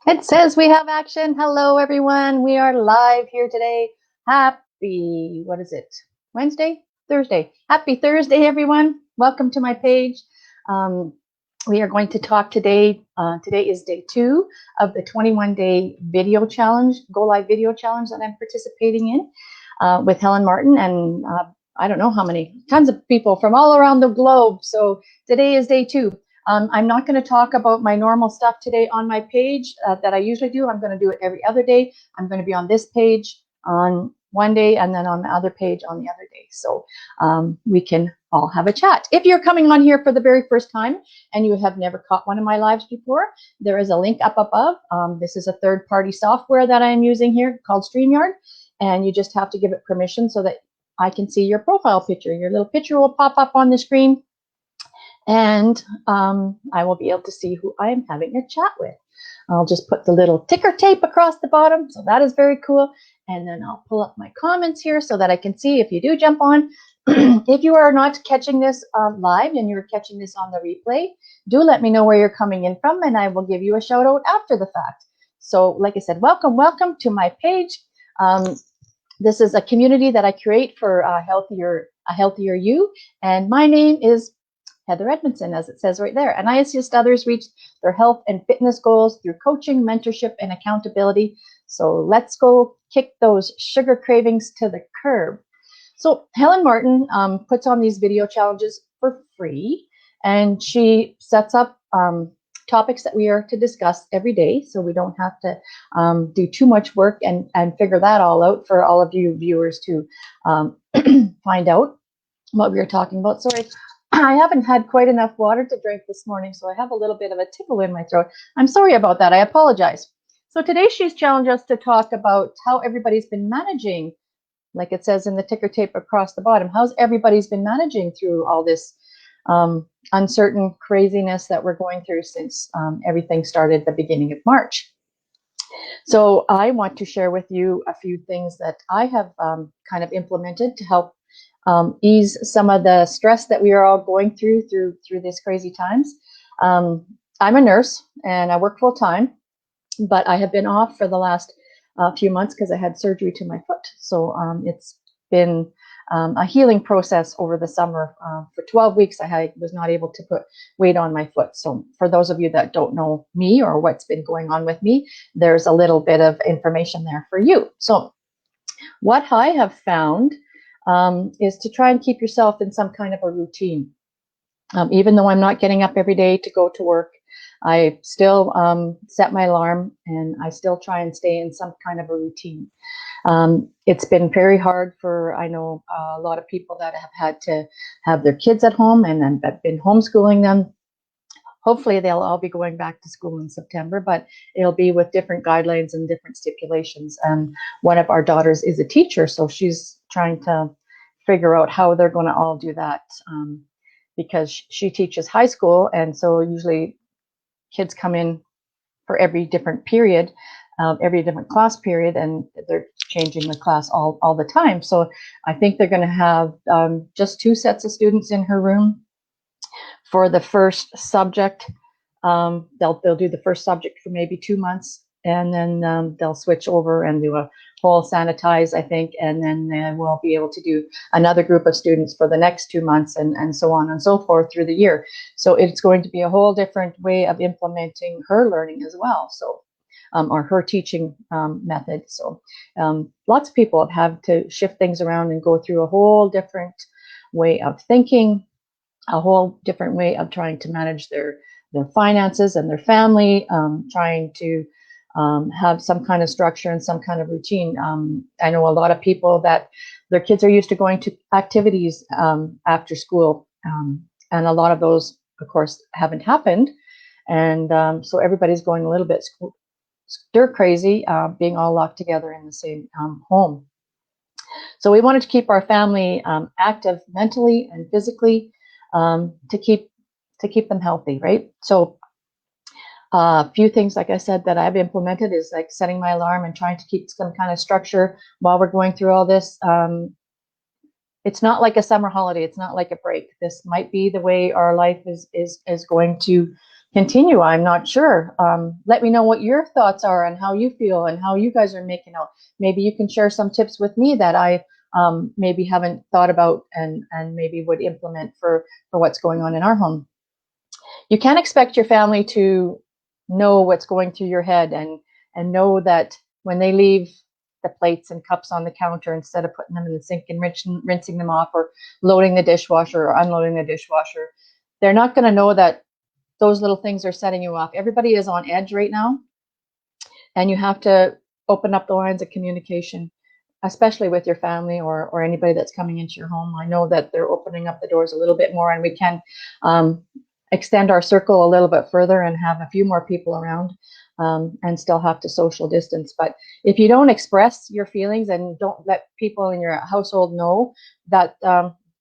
It says we have action. Hello, everyone. We are live here today. Happy, what is it? Wednesday? Thursday. Happy Thursday, everyone. Welcome to my page. Um, we are going to talk today. Today is day 2 of the 21-day video challenge, Go Live video challenge that I'm participating in with Helen Martin and I don't know how many, tons of people from all around the globe. So today is day 2. I'm not going to talk about my normal stuff today on my page that I usually do. I'm going to do it every other day. I'm going to be on this page on one day and then on the other page on the other day. So we can all have a chat. If you're coming on here for the very first time and you have never caught one of my lives before, there is a link up above. This is a third-party software that I'm using here called StreamYard, and you just have to give it permission so that I can see your profile picture. Your little picture will pop up on the screen, and I will be able to see who I am having a chat with. I'll just put the little ticker tape across the bottom, so that is very cool. And then I'll pull up my comments here so that I can see if you do jump on. If you are not catching this live and you're catching this on the replay, do let me know where you're coming in from, and I will give you a shout out after the fact. So like I said, welcome to my page. This is a community that I create for a healthier you, and my name is Heather Edmondson, as it says right there. And I assist others reach their health and fitness goals through coaching, mentorship, and accountability. So let's go kick those sugar cravings to the curb. So Helen Martin puts on these video challenges for free, and she sets up topics that we are to discuss every day, so we don't have to do too much work and figure that all out for all of you viewers to find out what we are talking about. Sorry, I haven't had quite enough water to drink this morning, so I have a little bit of a tickle in my throat. I'm sorry about that. I apologize. So today she's challenged us to talk about how everybody's been managing, like it says in the ticker tape across the bottom. How's everybody's been managing through all this uncertain craziness that we're going through since everything started at the beginning of March? So I want to share with you a few things that I have kind of implemented to help ease some of the stress that we are all going through these crazy times. I'm a nurse and I work full time, but I have been off for the last few months because I had surgery to my foot. So it's been a healing process over the summer. For 12 weeks, I was not able to put weight on my foot. So for those of you that don't know me or what's been going on with me, there's a little bit of information there for you. So what I have found is to try and keep yourself in some kind of a routine. Even though I'm not getting up every day to go to work, I still set my alarm and I still try and stay in some kind of a routine. It's been very hard for, I know, a lot of people that have had to have their kids at home and have been homeschooling them. Hopefully they'll all be going back to school in September, but it'll be with different guidelines and different stipulations. And one of our daughters is a teacher, so she's trying to figure out how they're going to all do that because she teaches high school, and so usually kids come in for every different period, every different class period, and they're changing the class all the time. So I think they're going to have just 2 sets of students in her room for the first subject. They'll do the first subject for maybe 2 months, and then they'll switch over and do a whole sanitize, I think, and then we'll be able to do another group of students for the next 2 months, and so on and so forth through the year. So it's going to be a whole different way of implementing her learning as well. So or her teaching method. So lots of people have to shift things around and go through a whole different way of thinking, a whole different way of trying to manage their finances and their family, trying to have some kind of structure and some kind of routine. I know a lot of people that their kids are used to going to activities after school, and a lot of those, of course, haven't happened. And so everybody's going a little bit stir crazy, being all locked together in the same home. So we wanted to keep our family active mentally and physically, to keep them healthy, right? So a few things, like I said, that I've implemented is like setting my alarm and trying to keep some kind of structure while we're going through all this. It's not like a summer holiday. It's not like a break. This might be the way our life is going to continue. I'm not sure. Let me know what your thoughts are and how you feel and how you guys are making out. Maybe you can share some tips with me that I maybe haven't thought about and maybe would implement for what's going on in our home. You can't expect your family to know what's going through your head and know that when they leave the plates and cups on the counter, instead of putting them in the sink and rinsing them off, or loading the dishwasher or unloading the dishwasher, they're not going to know that those little things are setting you off. Everybody is on edge right now, and you have to open up the lines of communication, especially with your family or anybody that's coming into your home. I know that they're opening up the doors a little bit more, and we can extend our circle a little bit further and have a few more people around, and still have to social distance. But if you don't express your feelings and don't let people in your household know that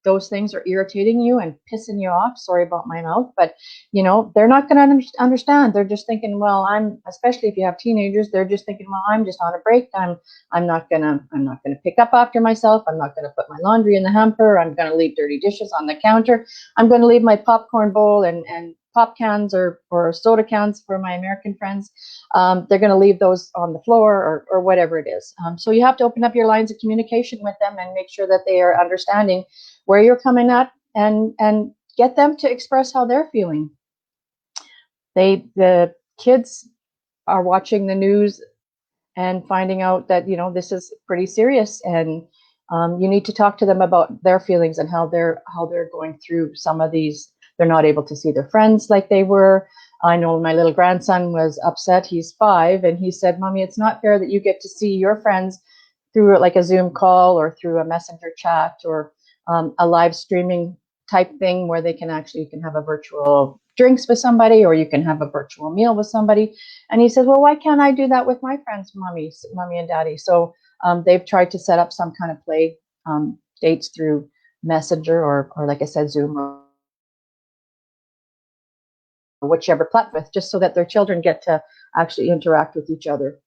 those things are irritating you and pissing you off, sorry about my mouth, but you know, they're not going to understand. They're just thinking, well, especially if you have teenagers, they're just thinking, well, I'm just on a break. I'm not gonna pick up after myself. I'm not gonna put my laundry in the hamper. I'm gonna leave dirty dishes on the counter. I'm gonna leave my popcorn bowl and pop cans or soda cans for my American friends. They're gonna leave those on the floor or whatever it is. So you have to open up your lines of communication with them and make sure that they are understanding where you're coming at, and get them to express how they're feeling. The kids are watching the news and finding out that, you know, this is pretty serious, and you need to talk to them about their feelings and how they're going through some of these. They're not able to see their friends like they were. I know my little grandson was upset. He's 5, and he said, "Mommy, it's not fair that you get to see your friends through like a Zoom call or through a messenger chat or a live streaming type thing where you can have a virtual drinks with somebody, or you can have a virtual meal with somebody." And he said, "Well, why can't I do that with my friends, mommy and daddy?" So they've tried to set up some kind of play dates through Messenger or like I said, Zoom or whichever platform, just so that their children get to actually interact with each other.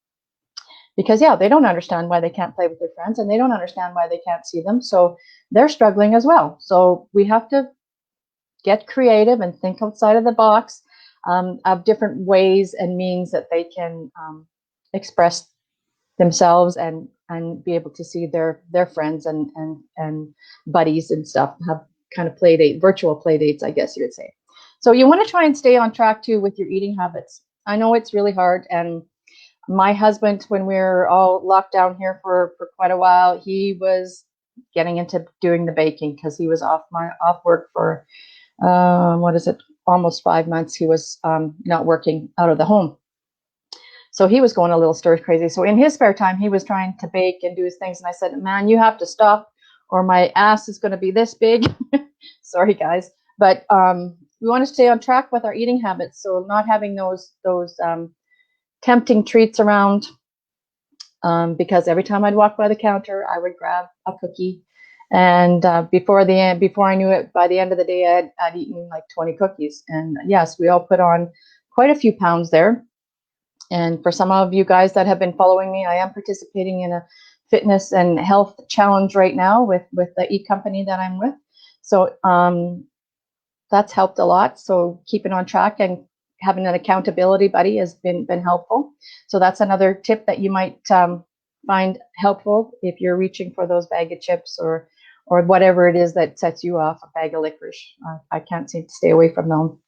Because yeah, they don't understand why they can't play with their friends, and they don't understand why they can't see them. So they're struggling as well. So we have to get creative and think outside of the box of different ways and means that they can express themselves and be able to see their friends and buddies and stuff, have kind of virtual play dates, I guess you would say. So you want to try and stay on track too with your eating habits. I know it's really hard, and my husband, when we were all locked down here for quite a while, he was getting into doing the baking because he was off work for almost 5 months. He was not working out of the home, so he was going a little stir crazy. So in his spare time, he was trying to bake and do his things, and I said, "Man, you have to stop, or my ass is going to be this big." Sorry, guys, but we want to stay on track with our eating habits, so not having those tempting treats around, because every time I'd walk by the counter, I would grab a cookie, and before I knew it, by the end of the day, I'd eaten like 20 cookies. And yes, we all put on quite a few pounds there. And for some of you guys that have been following me, I am participating in a fitness and health challenge right now with the e-company that I'm with. So that's helped a lot. So keeping on track and having an accountability buddy has been helpful. So that's another tip that you might find helpful if you're reaching for those bag of chips or whatever it is that sets you off, a bag of licorice. I can't seem to stay away from them.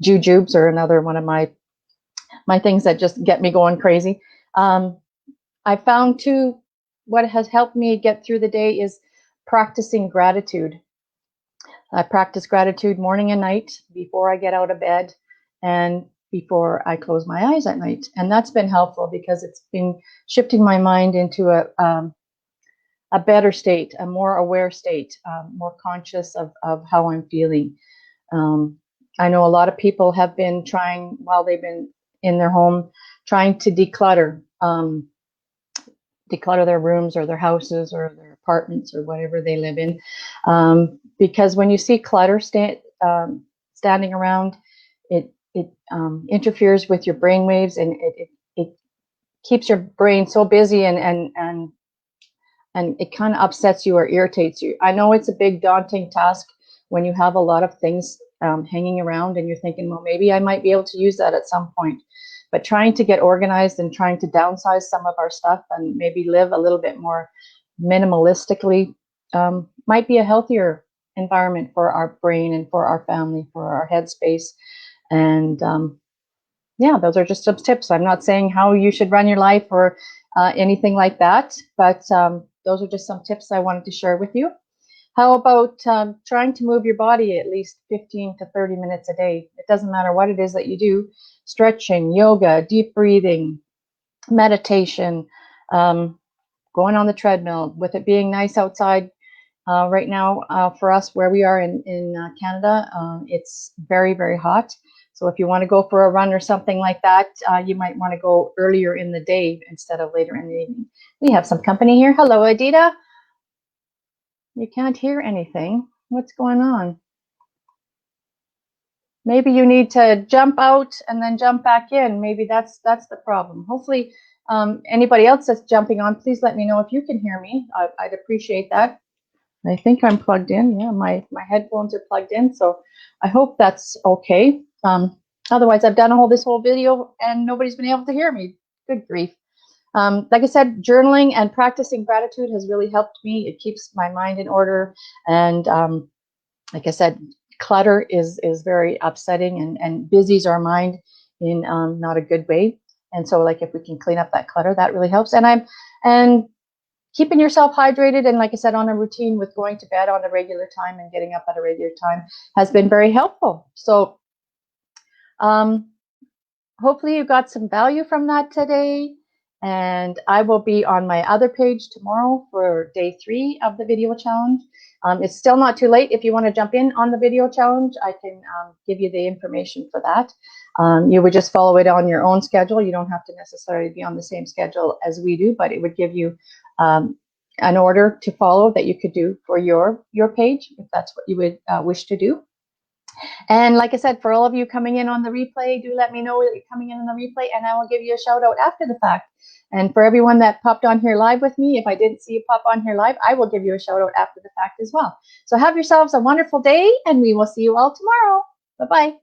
Jujubes are another one of my things that just get me going crazy. I found too, what has helped me get through the day is practicing gratitude. I practice gratitude morning and night before I get out of bed and before I close my eyes at night. And that's been helpful because it's been shifting my mind into a better state, a more aware state, more conscious of how I'm feeling. I know a lot of people have been trying, while they've been in their home, trying to declutter their rooms or their houses or their apartments or whatever they live in. Because when you see clutter standing around, it interferes with your brain waves, and it keeps your brain so busy, and it kind of upsets you or irritates you. I know it's a big daunting task when you have a lot of things hanging around, and you're thinking, well, maybe I might be able to use that at some point. But trying to get organized and trying to downsize some of our stuff and maybe live a little bit more minimalistically might be a healthier environment for our brain and for our family, for our headspace. And yeah, those are just some tips. I'm not saying how you should run your life or anything like that, but those are just some tips I wanted to share with you. How about trying to move your body at least 15 to 30 minutes a day? It doesn't matter what it is that you do. Stretching, yoga, deep breathing, meditation, going on the treadmill. With it being nice outside right now for us where we are in Canada, it's very, very hot. So if you want to go for a run or something like that, you might want to go earlier in the day instead of later in the evening. We have some company here. Hello, Adita. You can't hear anything. What's going on? Maybe you need to jump out and then jump back in. Maybe that's the problem. Hopefully, anybody else that's jumping on, please let me know if you can hear me. I'd appreciate that. I think I'm plugged in. Yeah, my headphones are plugged in, so I hope that's okay. Otherwise, I've done this whole video and nobody's been able to hear me. Good grief. Like I said, journaling and practicing gratitude has really helped me. It keeps my mind in order. And like I said, clutter is very upsetting and busies our mind in not a good way. And so like if we can clean up that clutter, that really helps. And keeping yourself hydrated and, like I said, on a routine with going to bed on a regular time and getting up at a regular time has been very helpful. So hopefully you got some value from that today. And I will be on my other page tomorrow for day 3 of the video challenge. It's still not too late. If you want to jump in on the video challenge, I can give you the information for that. You would just follow it on your own schedule. You don't have to necessarily be on the same schedule as we do, but it would give you an order to follow that you could do for your page, if that's what you would wish to do. And like I said, for all of you coming in on the replay, do let me know that you're coming in on the replay, and I will give you a shout out after the fact. And for everyone that popped on here live with me, if I didn't see you pop on here live, I will give you a shout out after the fact as well. So have yourselves a wonderful day, and we will see you all tomorrow. Bye-bye.